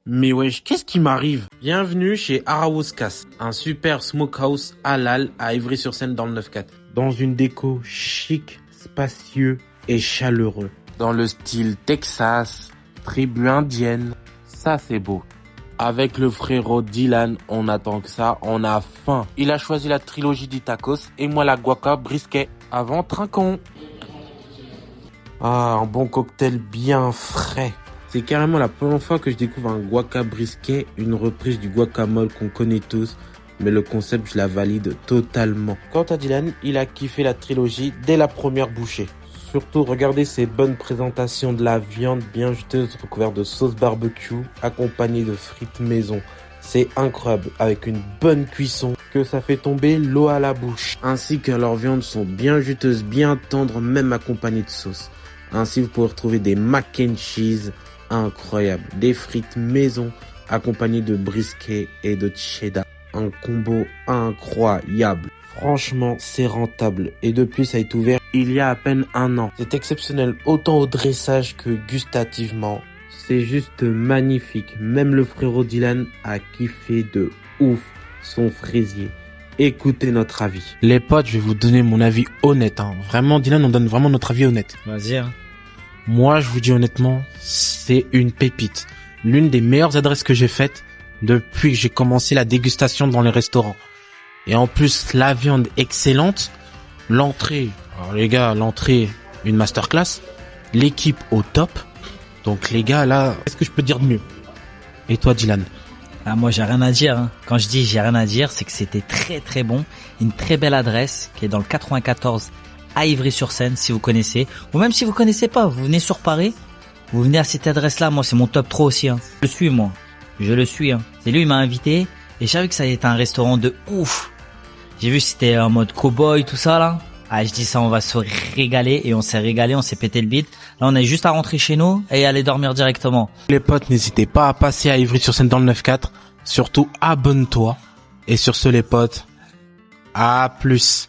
Mais wesh, qu'est-ce qui m'arrive? Bienvenue chez Araouskas, un super smokehouse halal à Ivry-sur-Seine dans le 9-4. Dans une déco chic, spacieux et chaleureux. Dans le style Texas, tribu indienne, ça c'est beau. Avec le frérot Dylan, on attend que ça, on a faim. Il a choisi la trilogie du tacos et moi la guaca brisket. Avant trinquons. Ah, un bon cocktail bien frais. C'est carrément la première fois que je découvre un guaca brisket, une reprise du guacamole qu'on connaît tous, mais le concept je la valide totalement. Quant à Dylan, il a kiffé la trilogie dès la première bouchée. Surtout, regardez ces bonnes présentations de la viande bien juteuse recouverte de sauce barbecue, accompagnée de frites maison. C'est incroyable, avec une bonne cuisson, que ça fait tomber l'eau à la bouche. Ainsi que leurs viandes sont bien juteuses, bien tendres, même accompagnées de sauce. Ainsi, vous pouvez retrouver des mac and cheese incroyables, des frites maison, accompagnées de brisket et de cheddar. Un combo incroyable. Franchement, c'est rentable. Et depuis, ça a été ouvert il y a à peine 1 an. C'est exceptionnel, autant au dressage que gustativement. C'est juste magnifique. Même le frérot Dylan a kiffé de ouf son fraisier. Écoutez notre avis. Les potes, je vais vous donner mon avis honnête. Vraiment, Dylan, on donne vraiment notre avis honnête. Vas-y. Moi, je vous dis honnêtement, c'est une pépite. L'une des meilleures adresses que j'ai faites depuis que j'ai commencé la dégustation dans les restaurants. Et en plus, la viande excellente, l'entrée, alors les gars, l'entrée, une masterclass, l'équipe au top. Donc les gars, là, qu'est-ce que je peux dire de mieux? Et toi, Dylan? Ah, moi, j'ai rien à dire. Quand je dis j'ai rien à dire, c'est que c'était très très bon. Une très belle adresse qui est dans le 94 à Ivry-sur-Seine, si vous connaissez. Ou même si vous connaissez pas, vous venez sur Paris, vous venez à cette adresse-là. Moi, c'est mon top 3 aussi. Je le suis, moi. Je le suis. C'est lui, il m'a invité. Et je savais que ça allait être un restaurant de ouf. J'ai vu que c'était en mode cow-boy, tout ça, là. Ah, je dis ça, on va se régaler. Et on s'est régalé, on s'est pété le bide. Là, on est juste à rentrer chez nous et aller dormir directement. Les potes, n'hésitez pas à passer à Ivry-sur-Seine dans le 9-4. Surtout, abonne-toi. Et sur ce, les potes, à plus.